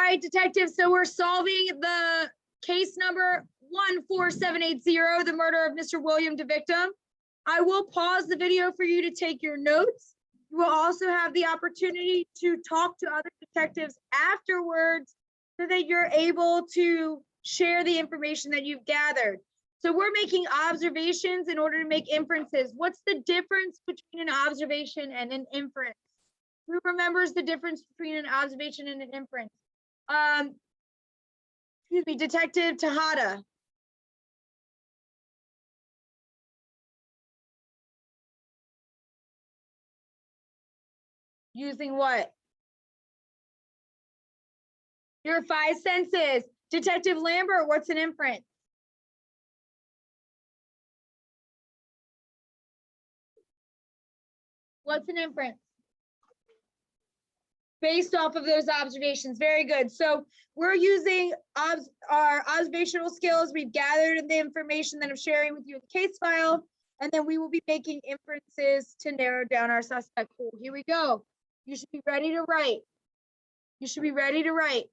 right, detectives, so we're solving the case number 14780, the murder of Mr. William DeVictum. I will pause the video for you to take your notes. You will also have the opportunity to talk to other detectives afterwards so that you're able to share the information that you've gathered. So we're making observations in order to make inferences. What's the difference between an observation and an inference? Who remembers the difference between an observation and an inference? Excuse me, Detective Tejada. Using what? Your five senses. Detective Lambert, what's an inference? What's an inference? Based off of those observations. Very good. So we're using our observational skills. We've gathered the information that I'm sharing with you in the case file, and then we will be making inferences to narrow down our suspect pool. Here we go. You should be ready to write. You should be ready to write.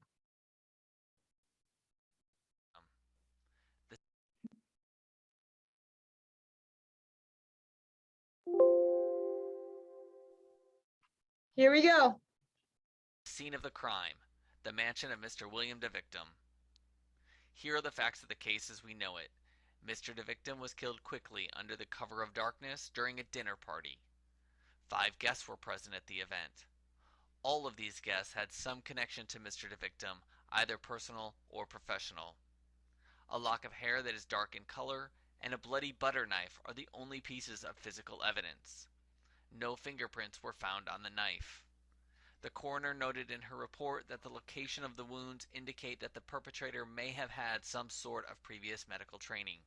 Here we go. Scene of the crime, the mansion of Mr. William DeVictum. Here are the facts of the case as we know it. Mr. DeVictum was killed quickly under the cover of darkness during a dinner party. 5 guests were present at the event. All of these guests had some connection to Mr. DeVictum, either personal or professional. A lock of hair that is dark in color and a bloody butter knife are the only pieces of physical evidence. No fingerprints were found on the knife. The coroner noted in her report that the location of the wounds indicate that the perpetrator may have had some sort of previous medical training.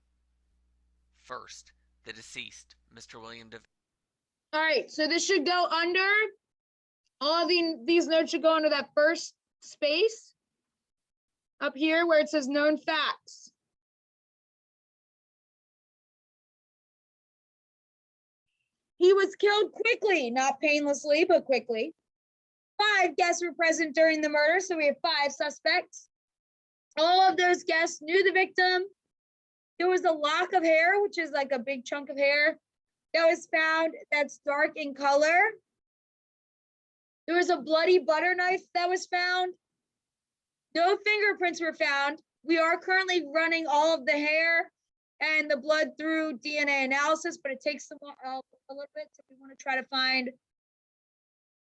First, the deceased, Mr. William DeVictum. All right, so this should go under, all these notes should go under that first space up here where it says known facts. He was killed quickly, not painlessly, but quickly. 5 guests were present during the murder, so we have 5 suspects. All of those guests knew the victim. There was a lock of hair, which is like a big chunk of hair that was found that's dark in color. There was a bloody butter knife that was found. No fingerprints were found. We are currently running all of the hair and the blood through DNA analysis, but it takes a little bit, so we want to try to find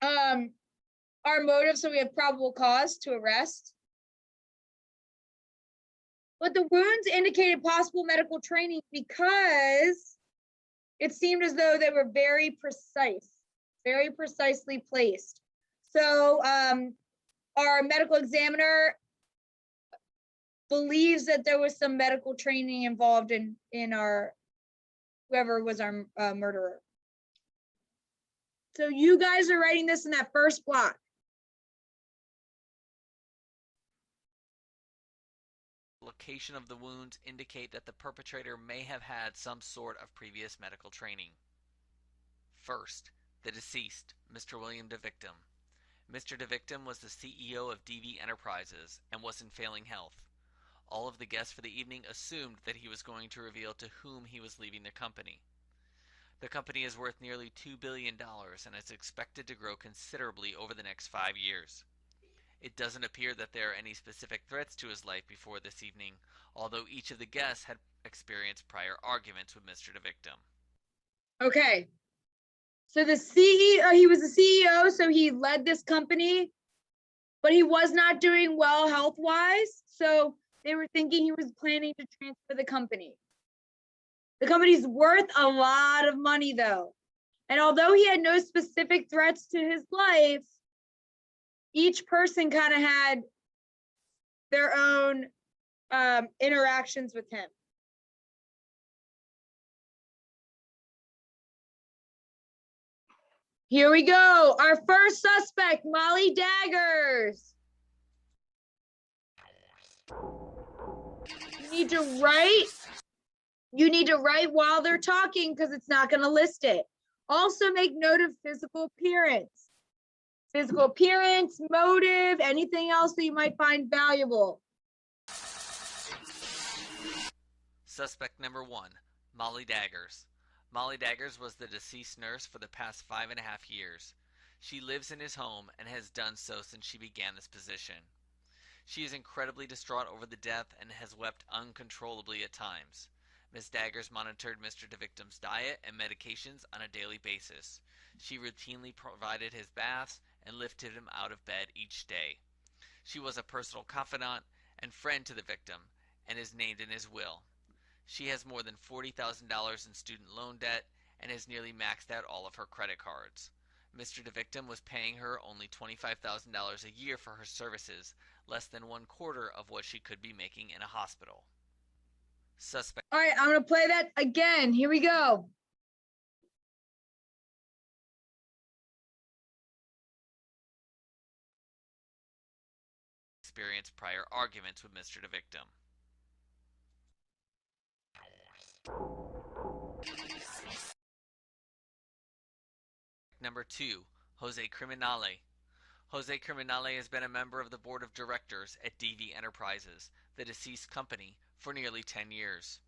our motive, so we have probable cause to arrest. But the wounds indicated possible medical training because it seemed as though they were very precise, very precisely placed. So our medical examiner believes that there was some medical training involved in our, whoever was our murderer. So you guys are writing this in that first block. Location of the wounds indicate that the perpetrator may have had some sort of previous medical training. First, the deceased, Mr. William DeVictum. Mr. DeVictum was the CEO of DV Enterprises and was in failing health. All of the guests for the evening assumed that he was going to reveal to whom he was leaving the company. The company is worth nearly $2 billion and is expected to grow considerably over the next 5 years. It doesn't appear that there are any specific threats to his life before this evening, although each of the guests had experienced prior arguments with Mr. DeVictum. Okay. So the CEO, he was the CEO, so he led this company, but he was not doing well health-wise, so they were thinking he was planning to transfer the company. The company's worth a lot of money, though. And although he had no specific threats to his life, each person kind of had their own interactions with him. Here we go. Our first suspect, Molly Daggers. You need to write while they're talking because it's not going to list it. Also make note of physical appearance. Physical appearance, motive, anything else that you might find valuable. Suspect number 1, Molly Daggers. Molly Daggers was the deceased nurse for the past 5.5 years. She lives in his home and has done so since she began this position. She is incredibly distraught over the death and has wept uncontrollably at times. Ms. Daggers monitored Mr. DeVictim's diet and medications on a daily basis. She routinely provided his baths and lifted him out of bed each day. She was a personal confidant and friend to the victim and is named in his will. She has more than $40,000 in student loan debt and has nearly maxed out all of her credit cards. Mr. DeVictim was paying her only $25,000 a year for her services, less than 1/4 of what she could be making in a hospital. Suspect. All right, I'm going to play that again. Here we go. Experienced prior arguments with Mr. DeVictim. Number 2, Jose Criminale. Jose Criminale has been a member of the board of directors at DV Enterprises, the deceased company, for nearly 10 years.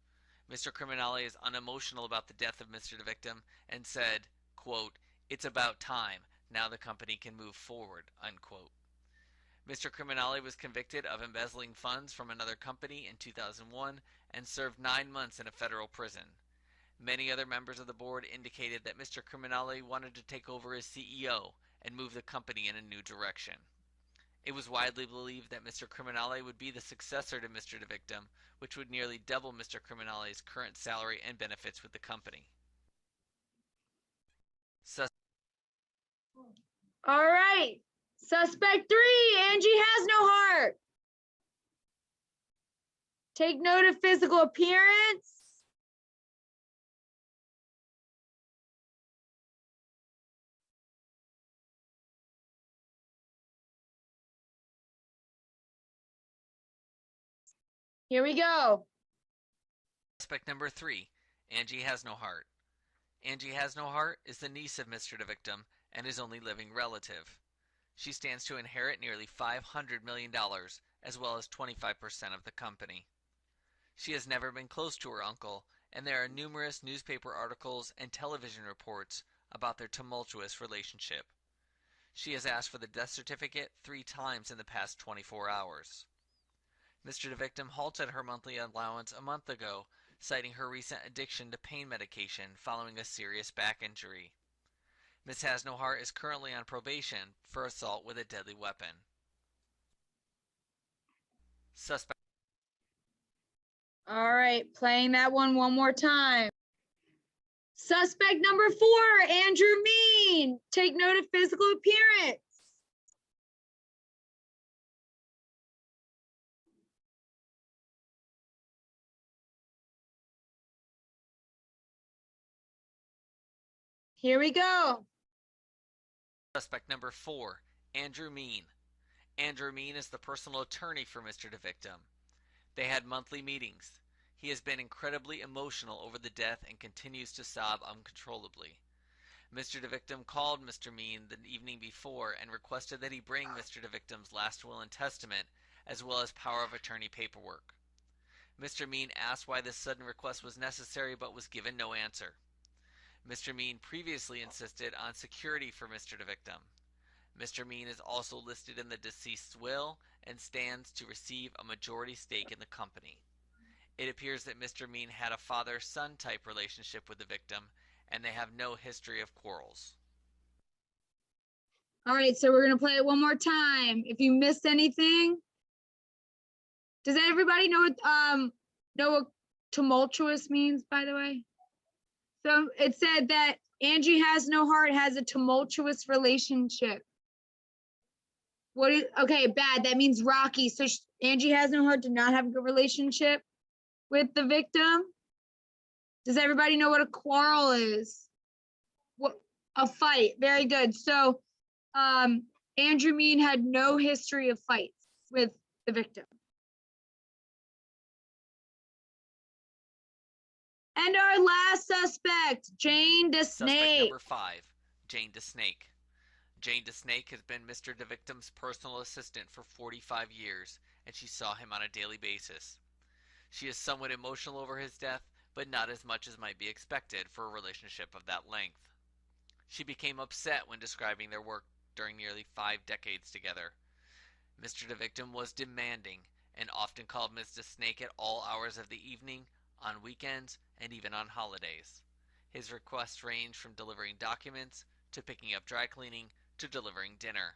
Mr. Criminale is unemotional about the death of Mr. DeVictim and said, quote, "It's about time. Now the company can move forward," unquote. Mr. Criminale was convicted of embezzling funds from another company in 2001 and served 9 months in a federal prison. Many other members of the board indicated that Mr. Criminale wanted to take over as CEO and move the company in a new direction. It was widely believed that Mr. Criminale would be the successor to Mr. DeVictim, which would nearly double Mr. Criminale's current salary and benefits with the company. All right. Suspect 3, Angie has no heart. Take note of physical appearance. Here we go. Suspect number 3, Angie has no heart. Angie has no heart is the niece of Mr. DeVictim and his only living relative. She stands to inherit nearly $500 million, as well as 25% of the company. She has never been close to her uncle, and there are numerous newspaper articles and television reports about their tumultuous relationship. She has asked for the death certificate 3 times in the past 24 hours. Mr. DeVictim halted her monthly allowance a month ago, citing her recent addiction to pain medication following a serious back injury. Ms. Has No Heart is currently on probation for assault with a deadly weapon. Suspect. All right, playing that one more time. Suspect number 4, Andrew Mean. Take note of physical appearance. Here we go. Suspect number 4, Andrew Mean. Andrew Mean is the personal attorney for Mr. DeVictim. They had monthly meetings. He has been incredibly emotional over the death and continues to sob uncontrollably. Mr. DeVictim called Mr. Mean the evening before and requested that he bring Mr. DeVictim's last will and testament, as well as power of attorney paperwork. Mr. Mean asked why this sudden request was necessary, but was given no answer. Mr. Mean previously insisted on security for Mr. DeVictim. Mr. Mean is also listed in the deceased's will and stands to receive a majority stake in the company. It appears that Mr. Mean had a father-son type relationship with the victim, and they have no history of quarrels. All right, so we're going to play it one more time. If you missed anything, does everybody know what tumultuous means, by the way? So it said that Angie Has No Heart has a tumultuous relationship. Okay, bad. That means rocky. So Angie Has No Heart did not have a good relationship with the victim. Does everybody know what a quarrel is? What a fight. Very good. So Andrew Mean had no history of fights with the victim. And our last suspect, Jane DeSnake. Suspect number 5, Jane DeSnake. Jane DeSnake has been Mr. DeVictim's personal assistant for 45 years, and she saw him on a daily basis. She is somewhat emotional over his death, but not as much as might be expected for a relationship of that length. She became upset when describing their work during nearly 5 decades together. Mr. DeVictim was demanding and often called Ms. DeSnake at all hours of the evening, on weekends, and even on holidays. His requests ranged from delivering documents to picking up dry cleaning to delivering dinner.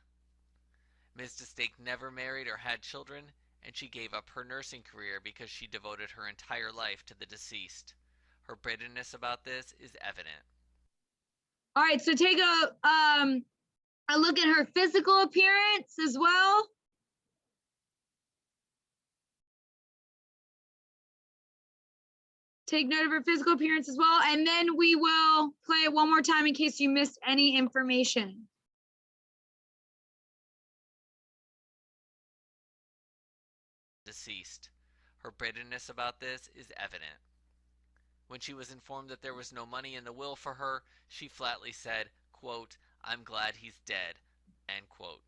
Ms. DeSnake never married or had children, and she gave up her nursing career because she devoted her entire life to the deceased. Her bitterness about this is evident. All right, so take a look at her physical appearance as well. Take note of her physical appearance as well, and then we will play it one more time in case you missed any information. Deceased. Her bitterness about this is evident. When she was informed that there was no money in the will for her, she flatly said, quote, "I'm glad he's dead," end quote.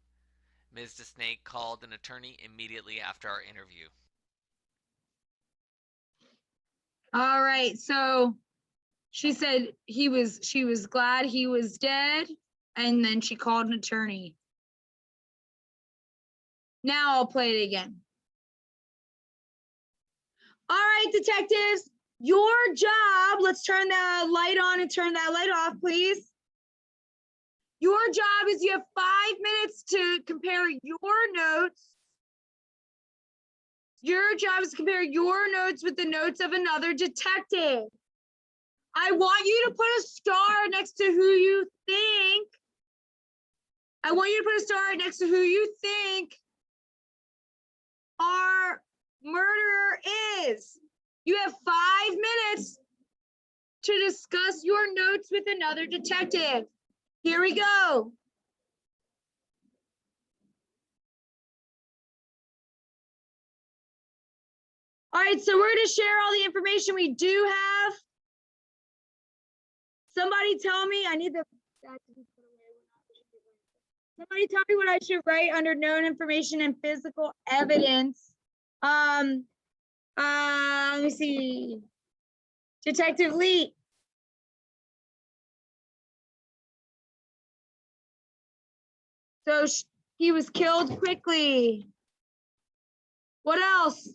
Ms. DeSnake called an attorney immediately after our interview. All right, so she said she was glad he was dead, and then she called an attorney. Now I'll play it again. All right, detectives, your job, let's turn the light on and turn that light off, please. Your job is you have 5 minutes to compare your notes. Your job is to compare your notes with the notes of another detective. I want you to put a star next to who you think. I want you to put a star next to who you think our murderer is. You have 5 minutes to discuss your notes with another detective. Here we go. All right, so we're going to share all the information we do have. Somebody tell me, I need that to be put away. Somebody tell me what I should write under known information and physical evidence. Let me see. Detective Lee. So he was killed quickly. What else?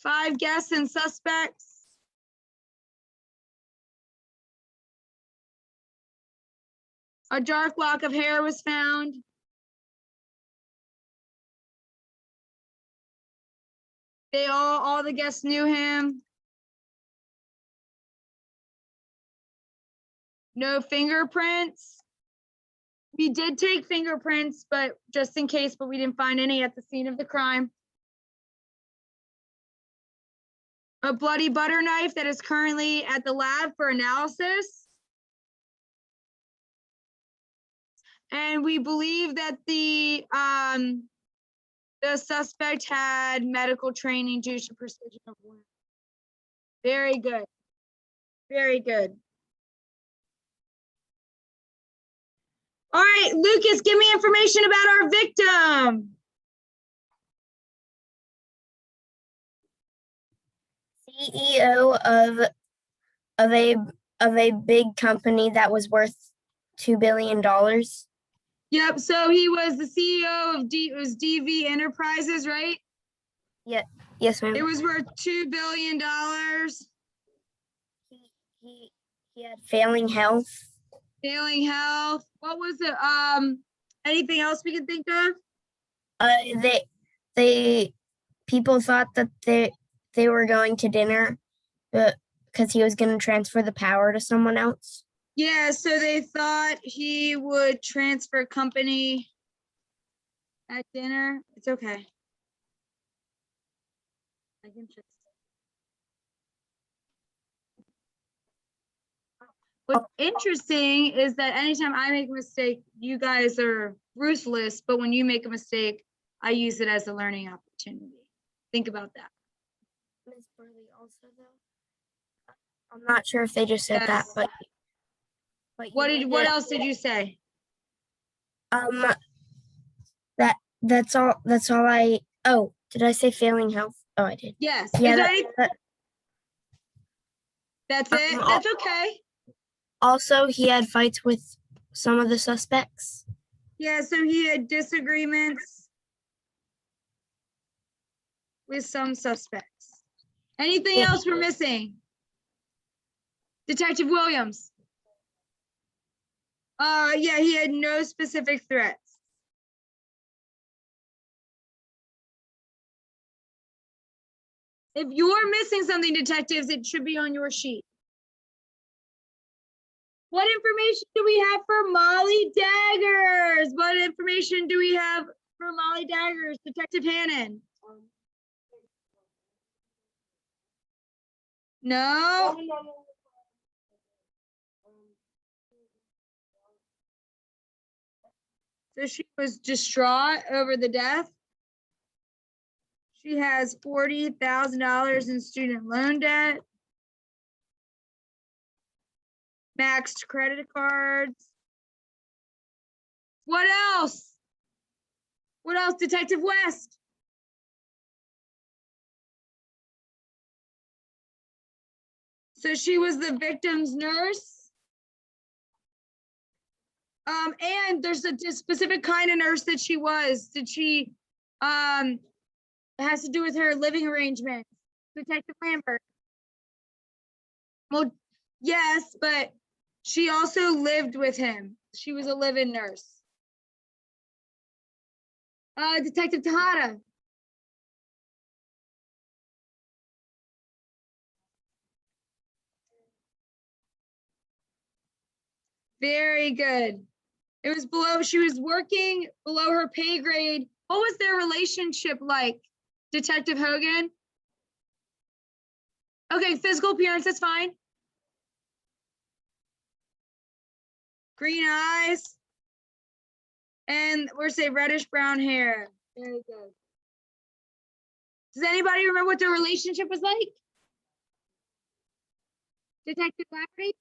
5 guests and suspects. A dark lock of hair was found. All the guests knew him. No fingerprints. We did take fingerprints, but just in case, but we didn't find any at the scene of the crime. A bloody butter knife that is currently at the lab for analysis. And we believe that the suspect had medical training due to precision of wound. Very good. Very good. All right, Lucas, give me information about our victim. CEO of a big company that was worth $2 billion. Yep, so he was the CEO of DV Enterprises, right? Yeah, yes, ma'am. It was worth $2 billion. He had failing health. Failing health. What was it? Anything else we can think of? They people thought that they were going to dinner, because he was going to transfer the power to someone else. Yeah, so they thought he would transfer company at dinner. It's okay. I can just. What's interesting is that anytime I make a mistake, you guys are ruthless, but when you make a mistake, I use it as a learning opportunity. Think about that. Ms. Burley also, though. I'm not sure if they just said that, but But What else did you say? That's all did I say failing health? Oh, I did. Yes. Yeah, Is there that's it? al- That's okay. also he had fights with some of the suspects. Yeah, so he had disagreements with some suspects. Anything Yeah. else we're missing? Detective Williams. Yeah, he had no specific threats. If you're missing something, detectives, it should be on your sheet. What information do we have for Molly Daggers? What information do we have for Molly Daggers, Detective Hannon? No. So she was distraught over the death. She has $40,000 in student loan debt. Maxed credit cards. What else? What else, Detective West? So she was the victim's nurse. And there's a specific kind of nurse that she was. Did she, it has to do with her living arrangement. Detective Lambert. Well, yes, but she also lived with him. She was a live-in nurse. Detective Tejada. Very good. It was below, she was working below her pay grade. What was their relationship like, Detective Hogan? Okay, physical appearance, that's fine. Green eyes. And we're say reddish brown hair. Very good. Does anybody remember what their relationship was like? Detective Lafferty?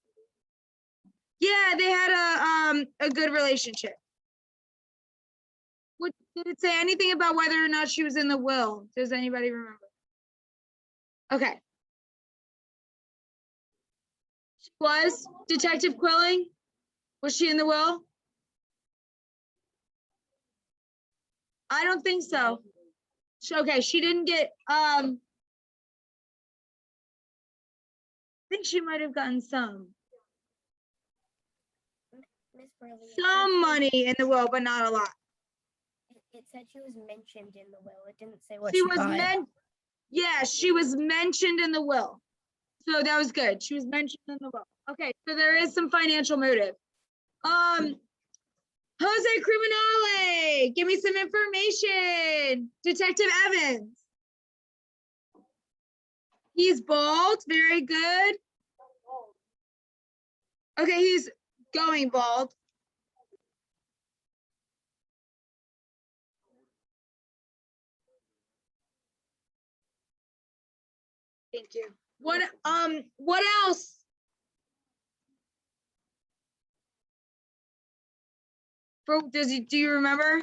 Yeah, they had a good relationship. What did it say anything about whether or not she was in the will? Does anybody remember? Okay. She was Detective Quilling? Was she in the will? I don't think so. Okay, she didn't get I think she might have gotten some money in the will, but not a lot. It said she was mentioned in the will. It didn't say what She she was got. Yeah, she was mentioned in the will. So that was good. She was mentioned in the will. Okay, so there is some financial motive. Jose Criminale, give me some information. Detective Evans. He's bald, very good. Okay, he's going bald. Thank you. What else? Do you remember?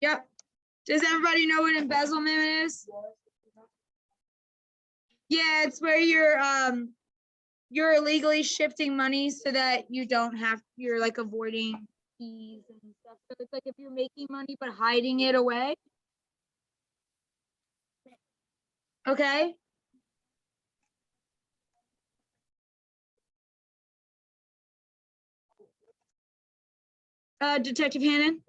Yep. Does everybody know what embezzlement is? Yeah, it's where you're illegally shifting money so that you don't have, you're like avoiding fees and stuff. So it's like if you're making money but hiding it away. Okay. Detective Hannon.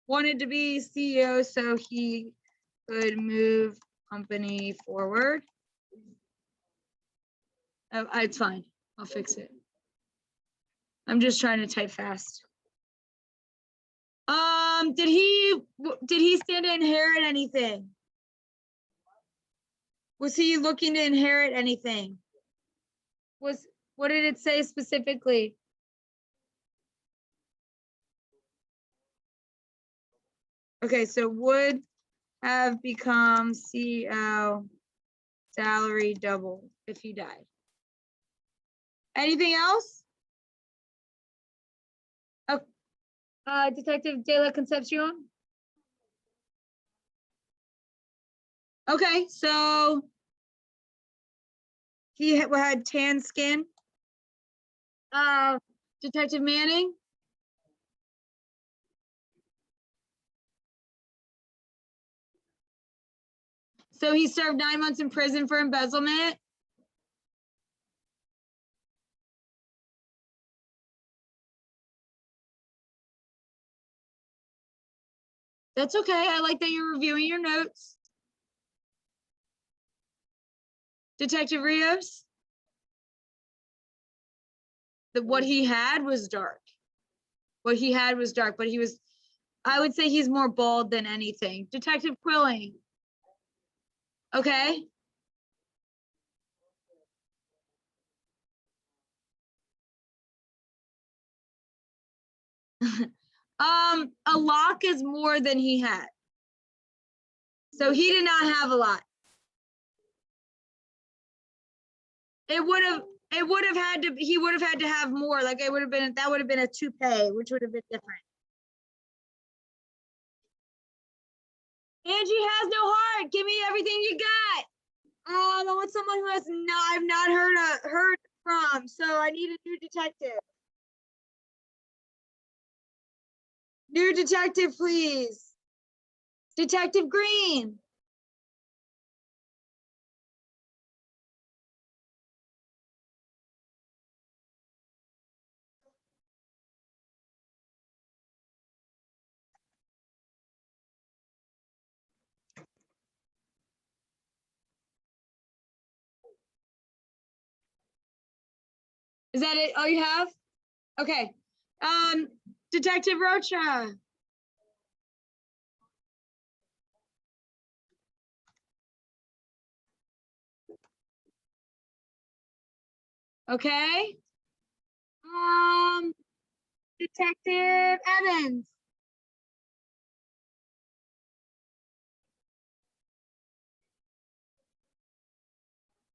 Wanted to be CEO so he could move company forward. It's fine. I'll fix it. I'm just trying to type fast. Did he stand to inherit anything? Was he looking to inherit anything? What did it say specifically? Okay, so would have become CO, salary double if he died. Anything else? Oh, Detective De La Concepcion? Okay, so he had tan skin. Detective Manning? So he served 9 months in prison for embezzlement. That's okay. I like that you're reviewing your notes. Detective Rios? What he had was dark. What he had was dark, but he was, I would say he's more bald than anything. Detective Quilling? Okay. A lock is more than he had. So he did not have a lot. It would have had to, he would have had to have more. Like it would have been, that would have been a toupee, which would have been different. Angie has no heart. Give me everything you got. I want someone who has not, I've not heard from. So I need a new detective. New detective, please. Detective Green. Is that it? All you have? Okay. Detective Rocha. Okay. Detective Evans.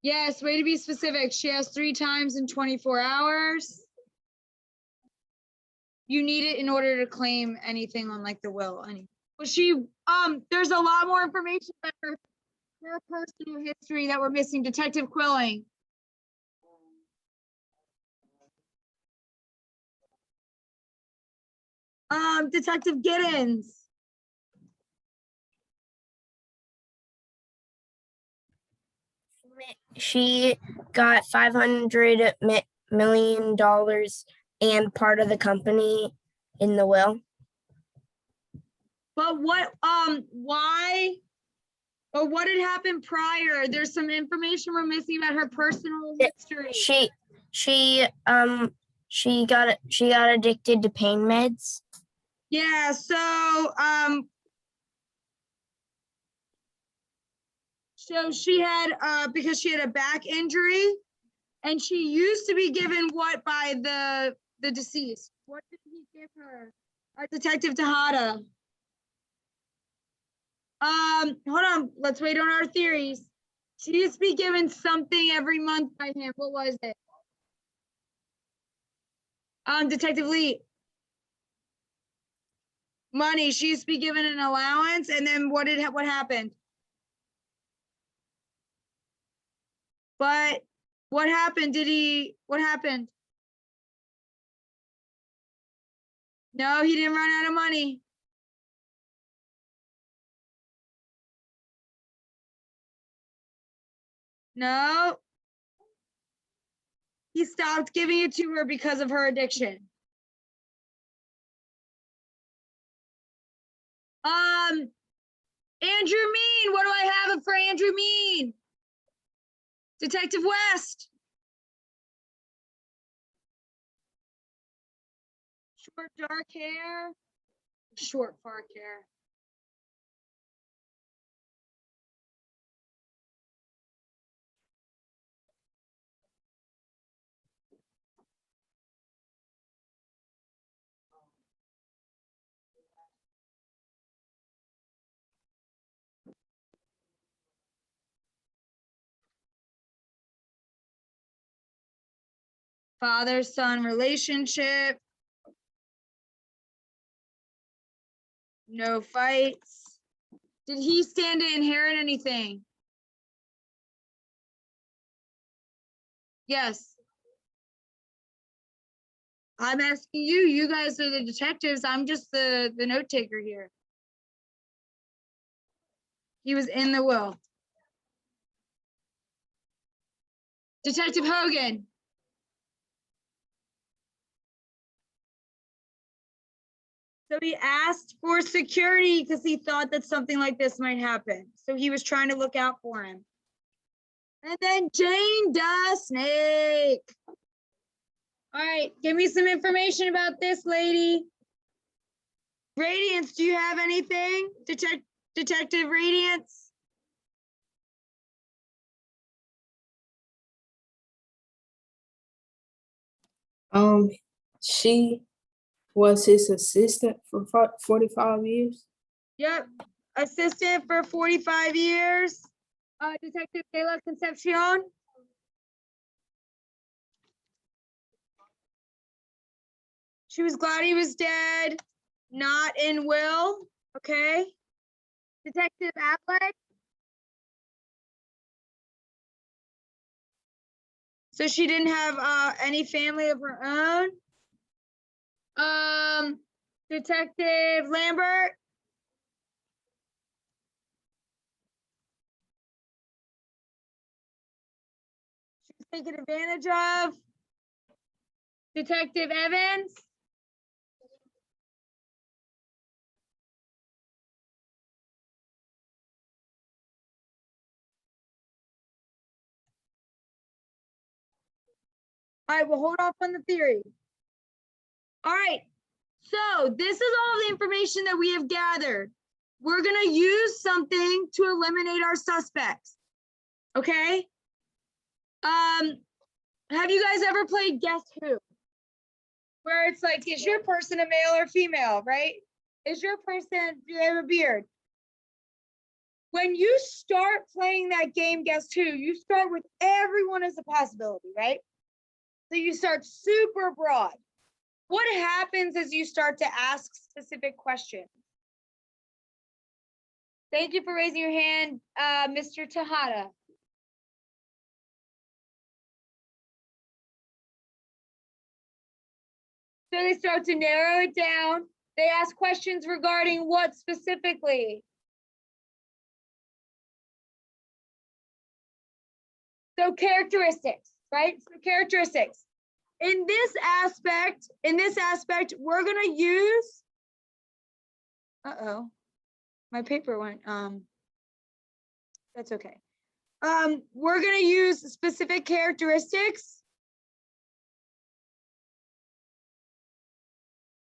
Yes, way to be specific. She has 3 times in 24 hours. You need it in order to claim anything on like the will. Well, there's a lot more information about her personal history that we're missing. Detective Quilling. Detective Giddens. She got $500 million and part of the company in the will. But why? Or what had happened prior? There's some information we're missing about her personal history. She got addicted to pain meds. Yeah, so she had because she had a back injury and she used to be given what by the deceased? What did he give her? Our Detective Tejada. Hold on, let's wait on our theories. She used to be given something every month by him. What was it? Detective Lee. Money. She used to be given an allowance, and then what happened? But what happened? What happened? No, he didn't run out of money. No. He stopped giving it to her because of her addiction. Andrew Mean. What do I have for Andrew Mean? Detective West. Short dark hair. Short dark hair. father-son relationship. No fights. Did he stand to inherit anything? Yes. I'm asking you. You guys are the detectives. I'm just the note taker here. He was in the will. Detective Hogan. So he asked for security because he thought that something like this might happen. So he was trying to look out for him. And then Jane the Snake. All right, give me some information about this lady. Radiance, do you have anything? Detective Radiance? She was his assistant for 45 years. Yep, assistant for 45 years. Detective De La Concepcion? She was glad he was dead, not in will, okay? Detective Affleck? So she didn't have any family of her own. Detective Lambert? She was taken advantage of. Detective Evans? All right, we'll hold off on the theory. All right, so this is all the information that we have gathered. We're gonna use something to eliminate our suspects, okay? Have you guys ever played Guess Who? Where it's like, is your person a male or female, right? Is your person, do they have a beard? When you start playing that game, Guess Who, you start with everyone as a possibility, right? So you start super broad. What happens as you start to ask specific questions? Thank you for raising your hand, Mr. Tejada. So they start to narrow it down. They ask questions regarding what specifically? So characteristics, right? So characteristics. In this aspect, we're gonna use, my paper went, that's okay. We're gonna use specific characteristics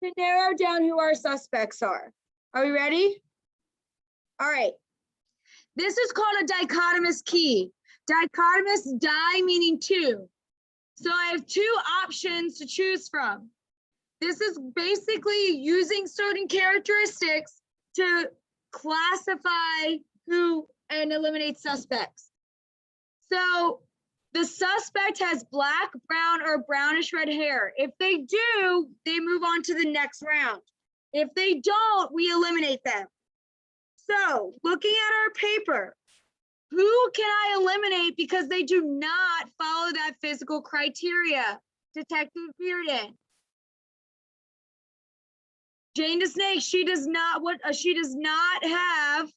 to narrow down who our suspects are. Are we ready? All right. This is called a dichotomous key. Dichotomous, di meaning two. So I have two options to choose from. This is basically using certain characteristics to classify who and eliminate suspects. So the suspect has black, brown, or brownish red hair. If they do, they move on to the next round. If they don't, we eliminate them. So looking at our paper, who can I eliminate because they do not follow that physical criteria? Detective Bearden. Jane the Snake, she does not have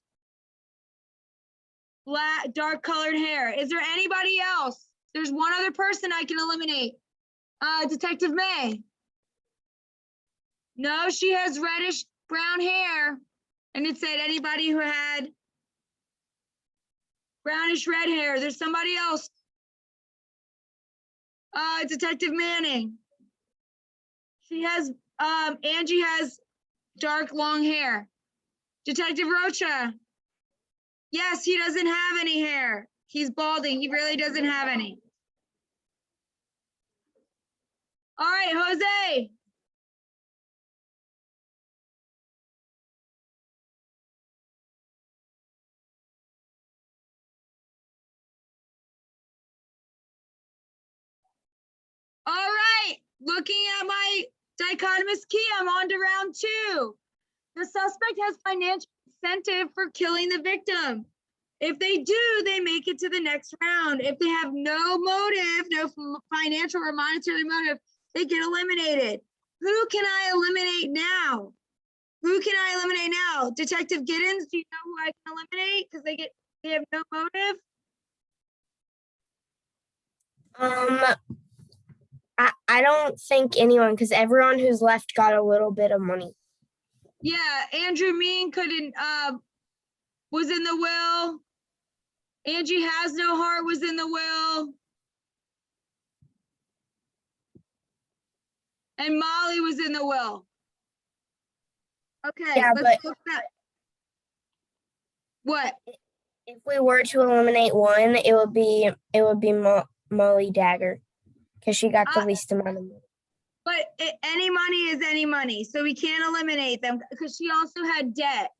black, dark colored hair. Is there anybody else? There's one other person I can eliminate. Detective May. No, she has reddish brown hair. And it said anybody who had brownish red hair. There's somebody else. Detective Manning. She has, Angie has dark long hair. Detective Rocha. Yes, he doesn't have any hair. He's balding. He really doesn't have any. All right, Jose. All looking at my dichotomous key, I'm on to round 2. The suspect has financial incentive for killing the victim. If they do, they make it to the next round. If they have no motive, no financial or monetary motive, they get eliminated. Who can I eliminate now? Who can I eliminate now? Detective Giddens, do you know who I can eliminate? Because they have no motive. I don't think anyone, because everyone who's left got a little bit of money. Yeah, Andrew Mean couldn't was in the will. Angie Has No Heart was in the will. And Molly was in the will. Okay, Yeah, let's look at what? If we were to eliminate one, it would be Molly Dagger, because she got the least amount of money. But any money is any money, so we can't eliminate them because she also had debt.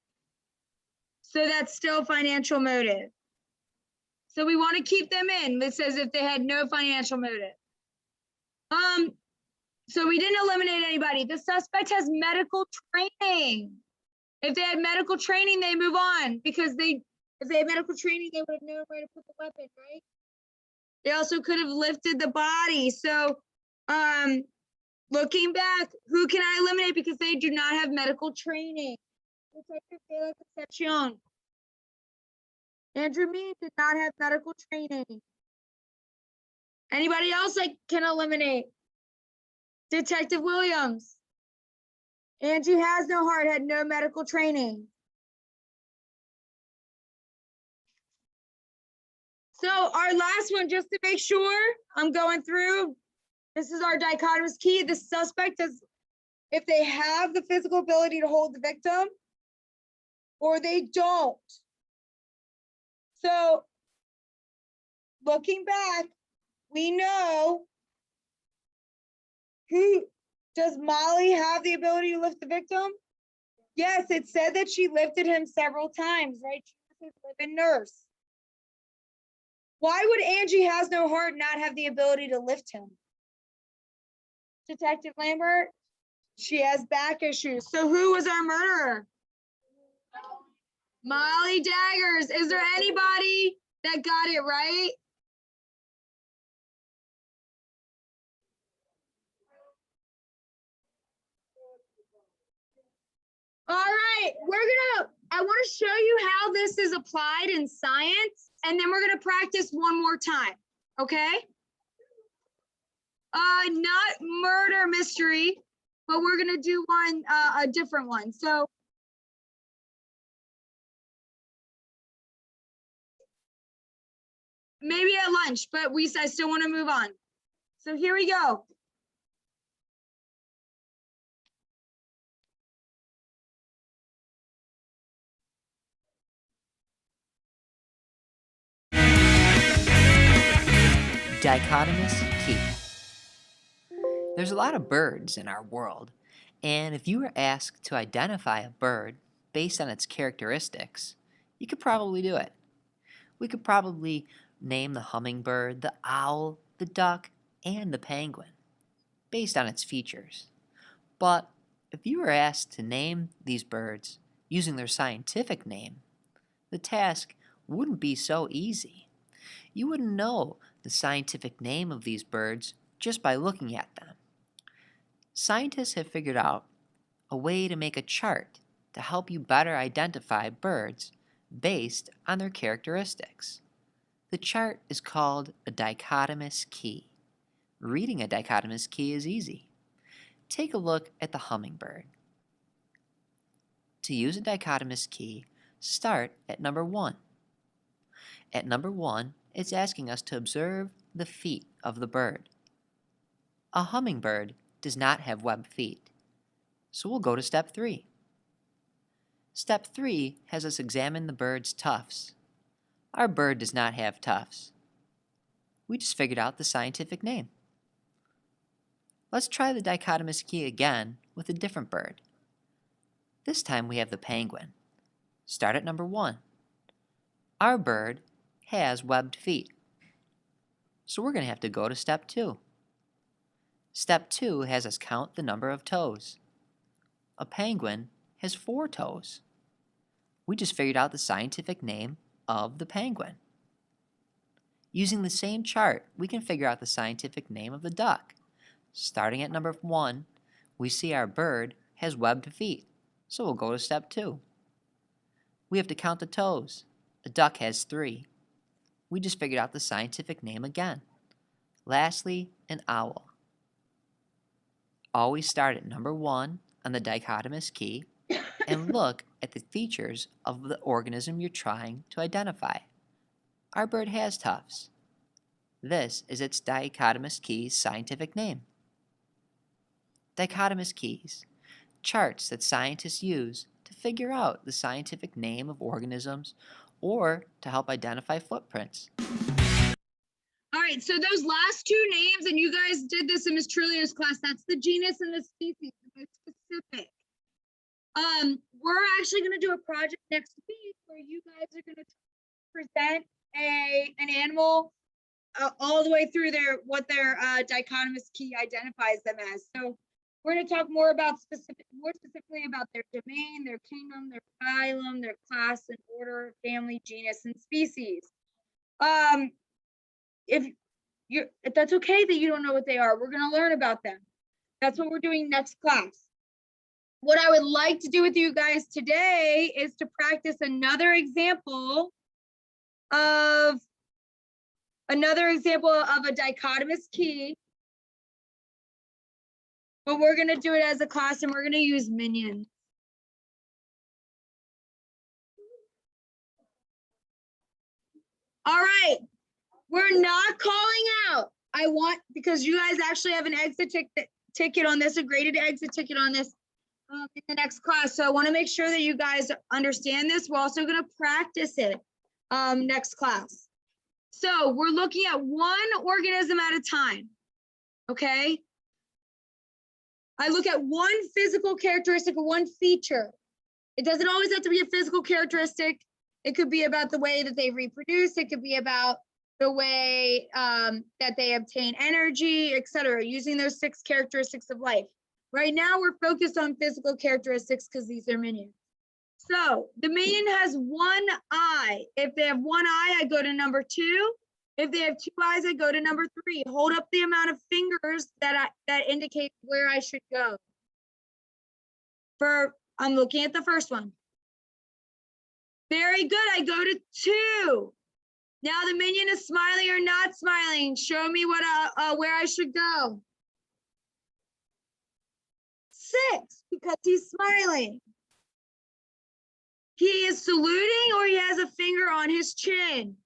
So that's still financial motive. So we want to keep them in. It says if they had no financial motive. So we didn't eliminate anybody. The suspect has medical training. If they had medical training, they move on because if they had medical training, they would have known where to put the weapon, right? They also could have lifted the body. So looking back, who can I eliminate because they do not have medical training? Detective De La Concepcion. Andrew Mead did not have medical training. Anybody else I can eliminate? Detective Williams. Angie Has No Heart had no medical training. So our last one, just to make sure, I'm going through. This is our dichotomous key. The suspect is, if they have the physical ability to hold the victim, or they don't. So looking back, we know does Molly have the ability to lift the victim? Yes, it said that she lifted him several times, right? She was his live-in nurse. Why would Angie Has No Heart not have the ability to lift him? Detective Lambert, she has back issues. So who was our murderer? Molly Daggers. Is there anybody that got it right? All right, I want to show you how this is applied in science, and then we're going to practice one more time, okay? Not murder mystery, but we're going to do one, a different one. So maybe at lunch, but I still want to move on. So here we go. Dichotomous key. There's a lot of birds in our world, and if you were asked to identify a bird based on its characteristics, you could probably do it. We could probably name the hummingbird, the owl, the duck, and the penguin based on its features. But if you were asked to name these birds using their scientific name, the task wouldn't be so easy. You wouldn't know the scientific name of these birds just by looking at them. Scientists have figured out a way to make a chart to help you better identify birds based on their characteristics. The chart is called a dichotomous key. Reading a dichotomous key is easy. Take a look at the hummingbird. To use a dichotomous key, start at number 1. At number 1, it's asking us to observe the feet of the bird. A hummingbird does not have webbed feet, so we'll go to step 3. Step 3 has us examine the bird's tufts. Our bird does not have tufts. We just figured out the scientific name. Let's try the dichotomous key again with a different bird. This time we have the penguin. Start at number 1. Our bird has webbed feet, so we're going to have to go to step 2. Step 2 has us count the number of toes. A penguin has 4 toes. We just figured out the scientific name of the penguin. Using the same chart, we can figure out the scientific name of the duck. Starting at number 1, we see our bird has webbed feet, so we'll go to step 2. We have to count the toes. A duck has 3. We just figured out the scientific name again. Lastly, an owl. Always start at number 1 on the dichotomous key and look at the features of the organism you're trying to identify. Our bird has tufts. This is its dichotomous key's scientific name. Dichotomous keys, charts that scientists use to figure out the scientific name of organisms or to help identify footprints. All right, so those last two names, and you guys did this in Miss Trulio's class, that's the genus and the species, it's specific. We're actually going to do a project next week where you guys are going to present an animal all the way through what their dichotomous key identifies them as. So we're going to talk more specifically about their domain, their kingdom, their phylum, their class and order, family, genus, and species. If that's okay that you don't know what they are, we're going to learn about them. That's what we're doing next class. What I would like to do with you guys today is to practice another example of a dichotomous key. But we're going to do it as a class and we're going to use minions. All right. We're not calling out. Because you guys actually have an exit ticket on this, a graded exit ticket on this in the next class. So I want to make sure that you guys understand this. We're also going to practice it next class. So we're looking at one organism at a time. Okay. I look at one physical characteristic or one feature. It doesn't always have to be a physical characteristic. It could be about the way that they reproduce. It could be about the way that they obtain energy, etc., using those 6 characteristics of life. Right now, we're focused on physical characteristics because these are minions. So the minion has one eye. If they have one eye, I go to number 2. If they have 2 eyes, I go to number 3. Hold up the amount of fingers that indicate where I should go. I'm looking at the first one. Very good. I go to 2. Now the minion is smiling or not smiling. Show me where I should go. 6, because he's smiling. He is saluting or he has a finger on his chin.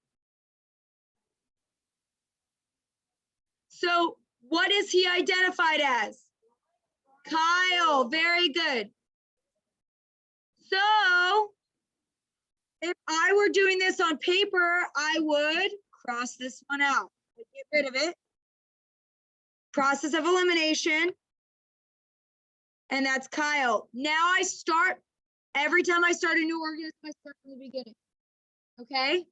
So what is he identified as? Kyle, very good. So if I were doing this on paper, I would cross this one out. Get rid of it. Process of elimination. And that's Kyle. Now every time I start a new organism, I start from the beginning. Okay?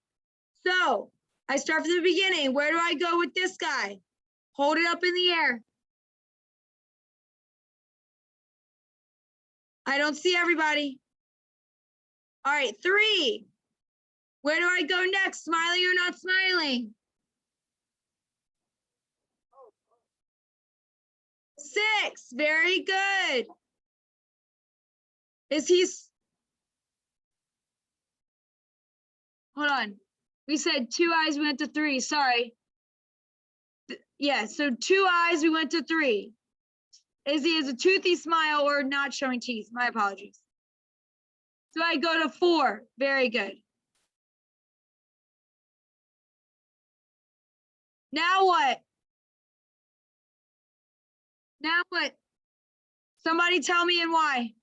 So I start from the beginning. Where do I go with this guy? Hold it up in the air. I don't see everybody. All right, 3. Where do I go next? Smiling or not smiling? 6, very good. Hold on. We said 2 eyes, we went to 3, sorry. Yeah, so 2 eyes, we went to 3. Is he a toothy smile or not showing teeth? My apologies. So I go to 4, very good. Now what? Now what? Somebody tell me and why.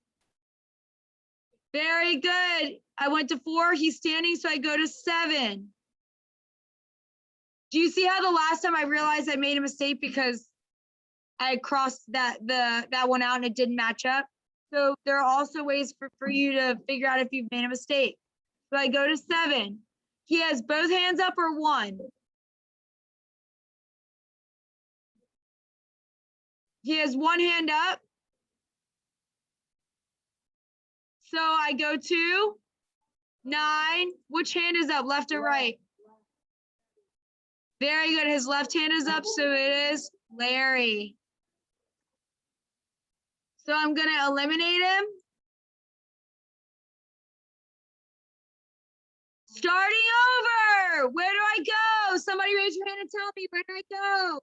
Very good. I went to 4, he's standing, so I go to 7. Do you see how the last time I realized I made a mistake because I crossed that one out and it didn't match up? So there are also ways for you to figure out if you've made a mistake. So I go to 7. He has both hands up or 1? He has one hand up. So I go to 9. Which hand is up, left or right? Very good. His left hand is up, so it is Larry. So I'm going to eliminate him. Starting over. Where do I go? Somebody raise your hand and tell me, where do I go?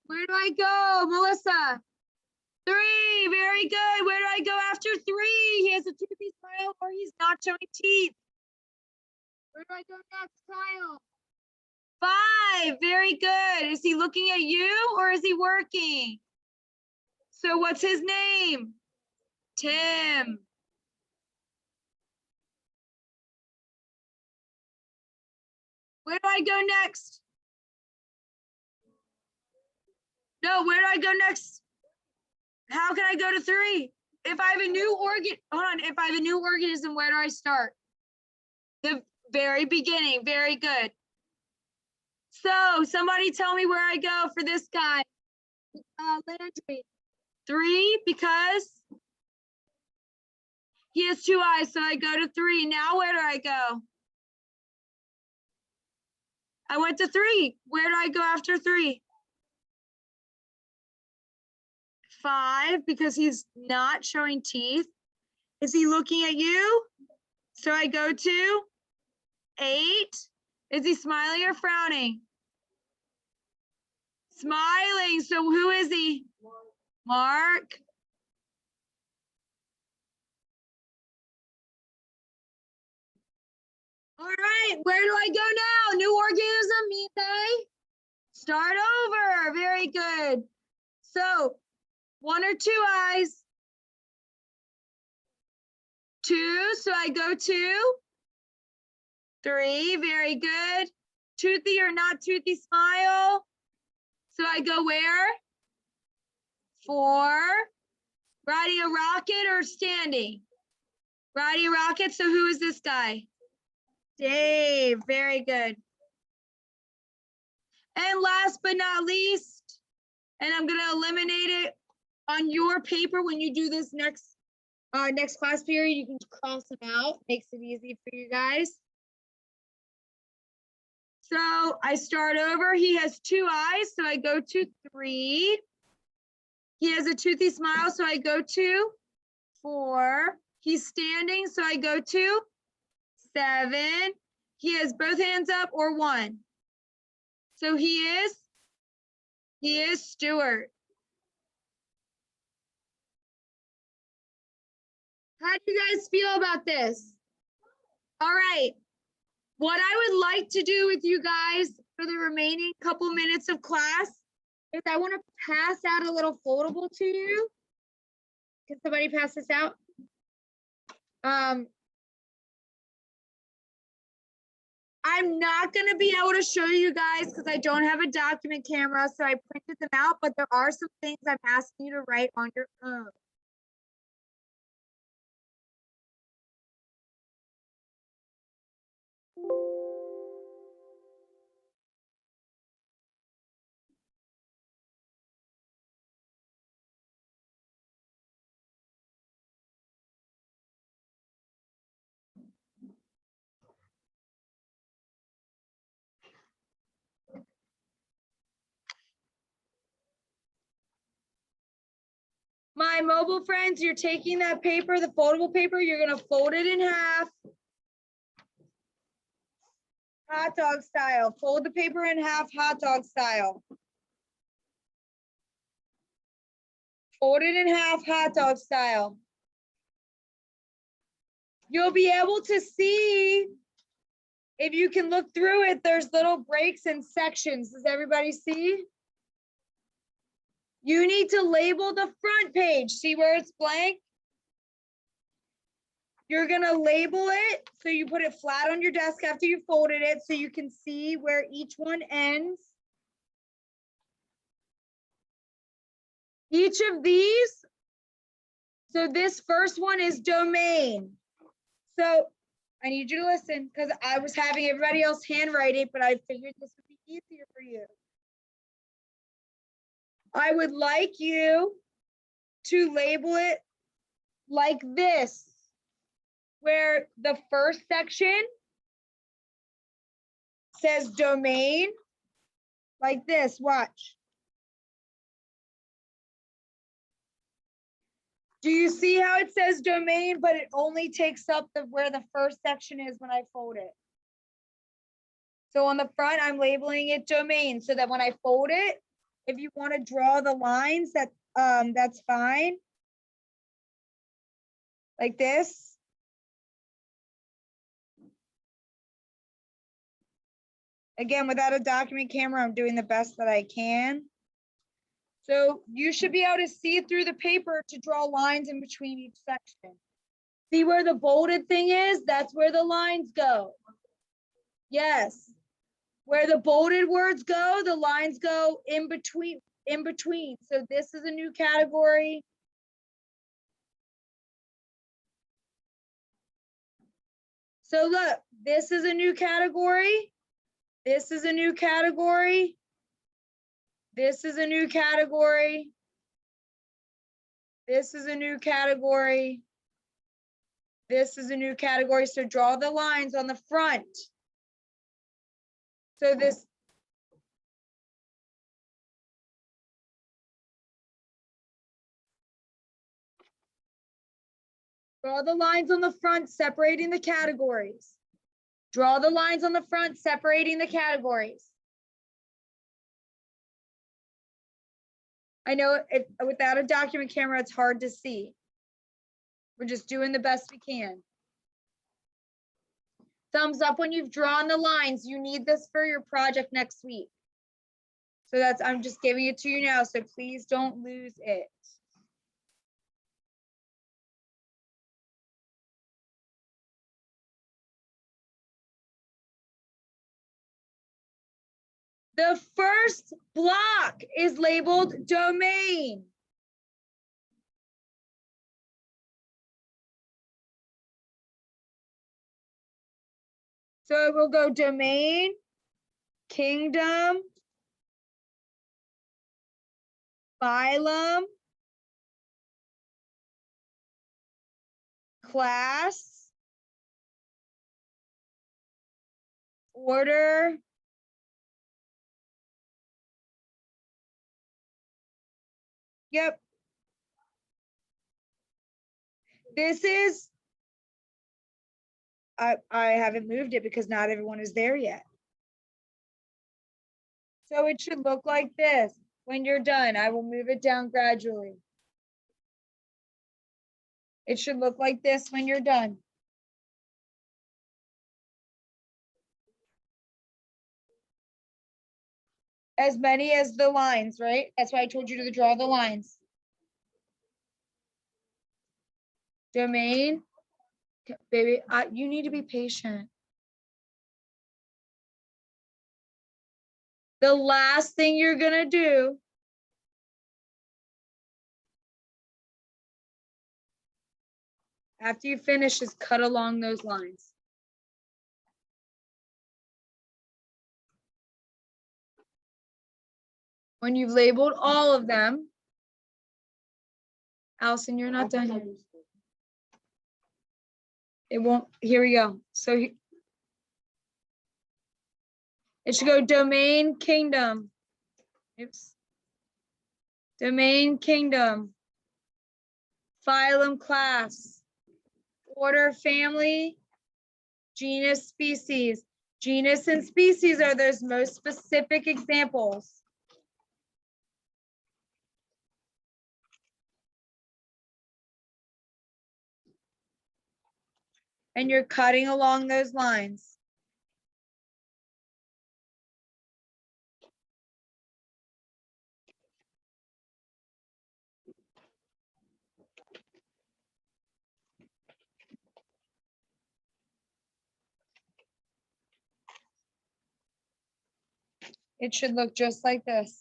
Where do I go? Melissa. 3. Very good. Where do I go after 3? He has a toothy smile or he's not showing teeth. Where do I go next, Kyle? 5. Very good. Is he looking at you or is he working? So what's his name? Tim. Where do I go next? No, where do I go next? How can I go to 3? If I have a new if I have a new organism, where do I start? The very beginning. Very good. So somebody tell me where I go for this guy. Landry. 3, because he has 2 eyes, so I go to 3. Now where do I go? I went to 3. Where do I go after 3? 5, because he's not showing teeth. Is he looking at you? So I go to 8. Is he smiling or frowning? Smiling. So who is he? Mark. All right, where do I go now? New organism, meet I? Start over. Very good. So 1 or 2 eyes. 2, so I go to 3. Very good. Toothy or not toothy smile. So I go where? 4. Riding a rocket or standing? Riding a rocket, so who is this guy? Dave. Very good. And last but not least, and I'm going to eliminate it on your paper when you do this next class period, you can cross them out. Makes it easy for you guys. So I start over. He has 2 eyes, so I go to 3. He has a toothy smile, so I go to 4. He's standing, so I go to 7. He has both hands up or 1. So he is Stuart. How do you guys feel about this? All right. What I would like to do with you guys for the remaining couple minutes of class is I want to pass out a little foldable to you. Can somebody pass this out? I'm not going to be able to show you guys because I don't have a document camera, so I printed them out, but there are some things I'm asking you to write on your own. My mobile friends, you're taking that paper, the foldable paper, you're going to fold it in half. Hot dog style. Fold the paper in half, hot dog style. Fold it in half, hot dog style. You'll be able to see, if you can look through it, there's little breaks and sections. Does everybody see? You need to label the front page. See where it's blank? You're gonna label it, so you put it flat on your desk after you folded it so you can see where each one ends. Each of these, so this first one is domain. So I need you to listen because I was having everybody else handwrite it, but I figured this would be easier for you. I would like you to label it like this, where the first section says domain, like this, watch. Do you see how it says domain, but it only takes up where the first section is when I fold it? So on the front, I'm labeling it domain so that when I fold it, if you want to draw the lines, that's fine. Like this. Again, without a document camera, I'm doing the best that I can. So you should be able to see through the paper to draw lines in between each section. See where the bolded thing is? That's where the lines go. Yes. Where the bolded words go, the lines go in between. So this is a new category. So look, this is a new category. This is a new category. This is a new category. This is a new category. This is a new category. So draw the lines on the front. So this. Draw the lines on the front, separating the categories. Draw the lines on the front, separating the categories. I know without a document camera, it's hard to see. We're just doing the best we can. Thumbs up when you've drawn the lines. You need this for your project next week. So I'm just giving it to you now, so please don't lose it. The first block is labeled domain. So we'll go domain, kingdom, phylum, class, order, yep. This is, I haven't moved it because not everyone is there yet. So it should look like this. When you're done, I will move it down gradually. It should look like this when you're done. As many as the lines, right? That's why I told you to draw the lines. Domain, baby, you need to be patient. The last thing you're gonna do after you finish is cut along those lines. When you've labeled all of them, Allison, you're not done yet. It won't, here we go. So it should go domain, kingdom. Oops. Domain, kingdom. Phylum, class. Order, family. Genus, species. Genus and species are those most specific examples. And you're cutting along those lines. It should look just like this.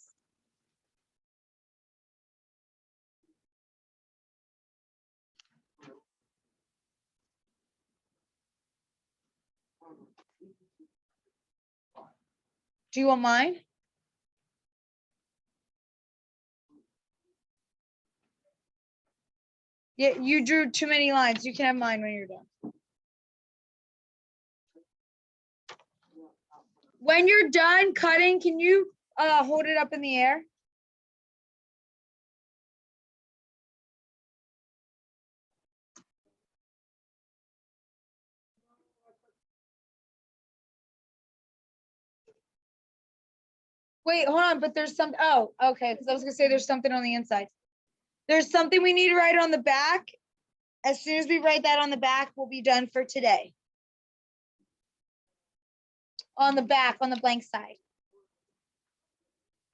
Do you want mine? Yeah, you drew too many lines. You can have mine when you're done. When you're done cutting, can you hold it up in the air? Wait, hold on, but there's some, oh, okay, because I was gonna say there's something on the inside. There's something we need to write on the back. As soon as we write that on the back, we'll be done for today. On the back, on the blank side.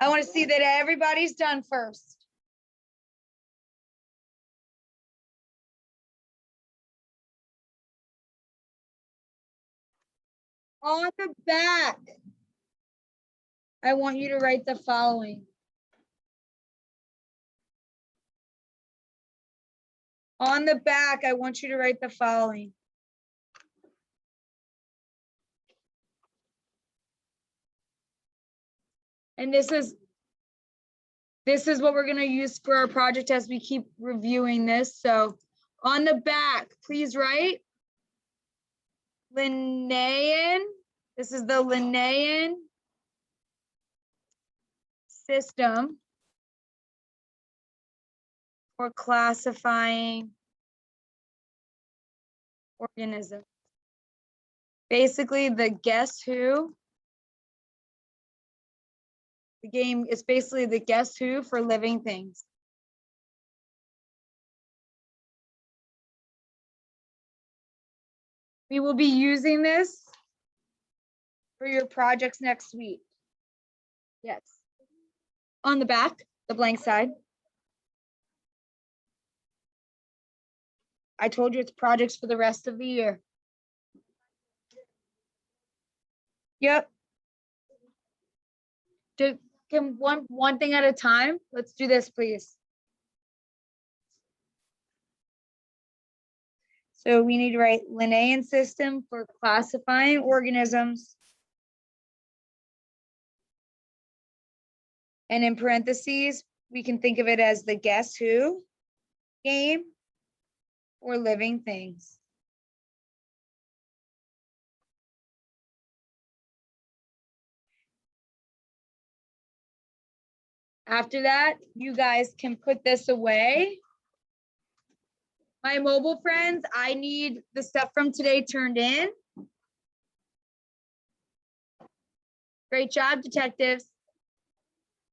I want to see that everybody's done first. On the back, I want you to write the following. On the back, I want you to write the following. And this is what we're going to use for our project as we keep reviewing this. So on the back, please write Linnaean. This is the Linnaean system for classifying organisms. Basically, the Guess Who. The game is basically the Guess Who for living things. We will be using this for your projects next week. Yes. On the back, the blank side. I told you it's projects for the rest of the year. Yep. Can one thing at a time? Let's do this, please. So we need to write Linnaean system for classifying organisms. And in parentheses, we can think of it as the Guess Who game or living things. After that, you guys can put this away. My mobile friends, I need the stuff from today turned in. Great job, detectives.